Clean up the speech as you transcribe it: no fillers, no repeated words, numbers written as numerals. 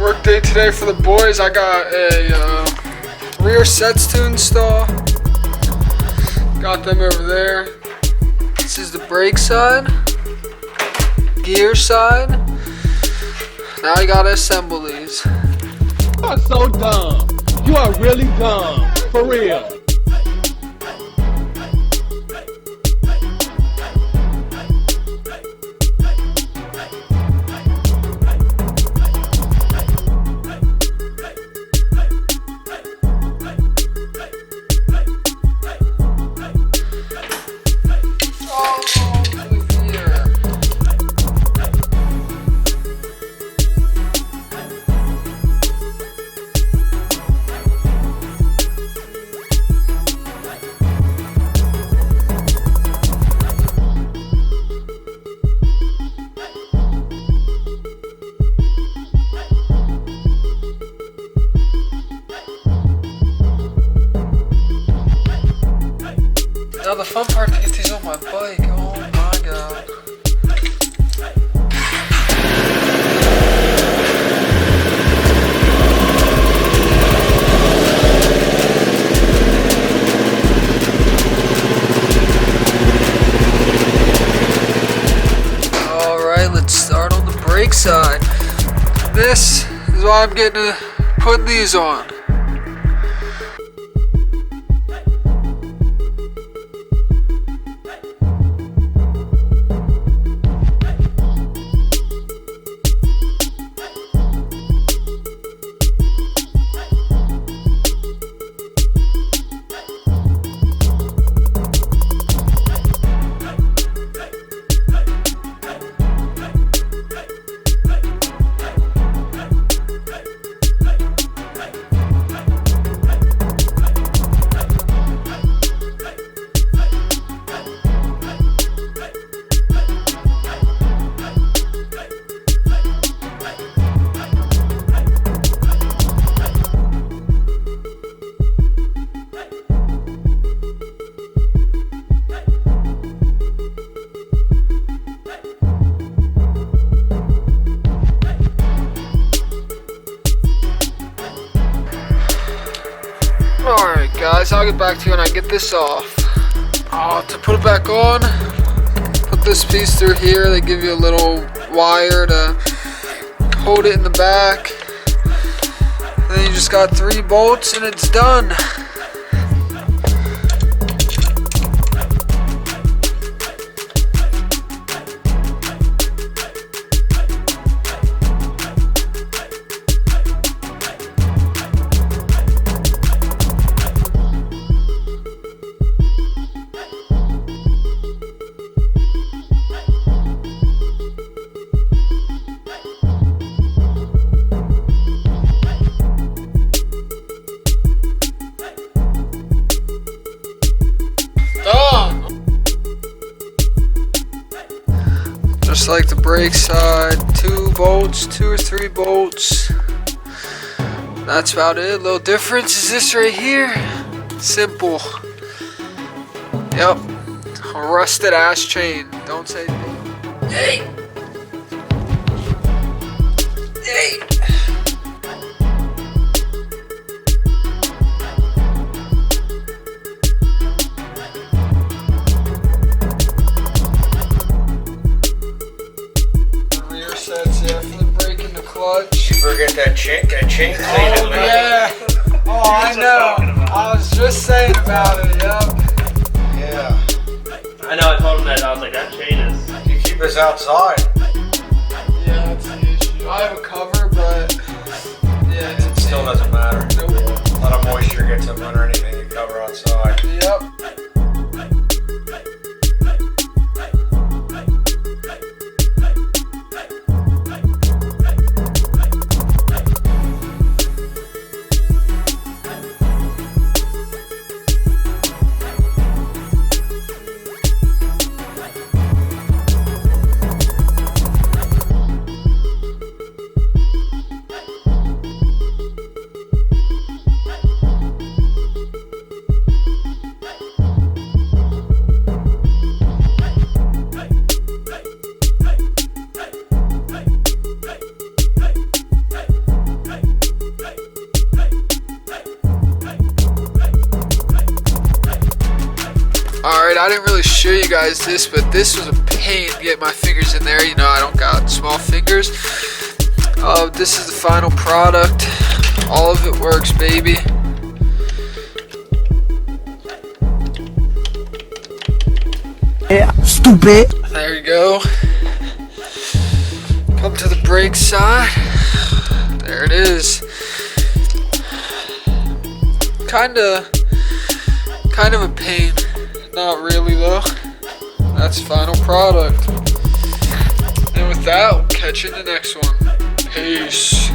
Work day today for the boys. I got a Rearsets to install. Got them over there. This is the brake side, gear side. Now I gotta assemble these. You are so dumb. You are really dumb. For real. Now the fun part to get these on my bike. Oh my god. Alright, let's start on the brake side. This is why I'm putting these on. Alright guys, I'll get back to you when I get this off. To put it back on, put this piece through here. They give you a little wire to hold it in the back. And then you just got 3 bolts and it's done. Just like the brake side, 2 bolts, 2 or 3 bolts. That's about it. A little difference is this right here. Simple. Yep. A rusted ass chain. Don't say anything. Hey! Hey! Clutch. You forget that chain cleaning. Oh yeah. Oh, I know. I was just saying about it. Yep. Yeah. I know. I told him that. I was like, that chain is. You keep us outside. Yeah, that's the issue. I have a cover, but yeah, It still doesn't matter. Nope. A lot of moisture gets up under anything you cover outside. Yep. I didn't really show you guys this, but this was a pain to get my fingers in there. You know, I don't got small fingers. This is the final product. All of it works, baby. Yeah, stupid. There you go. Come to the brake side. There it is. Kind of a pain. Not really though. That's the final product. And with that, we'll catch you in the next one. Peace.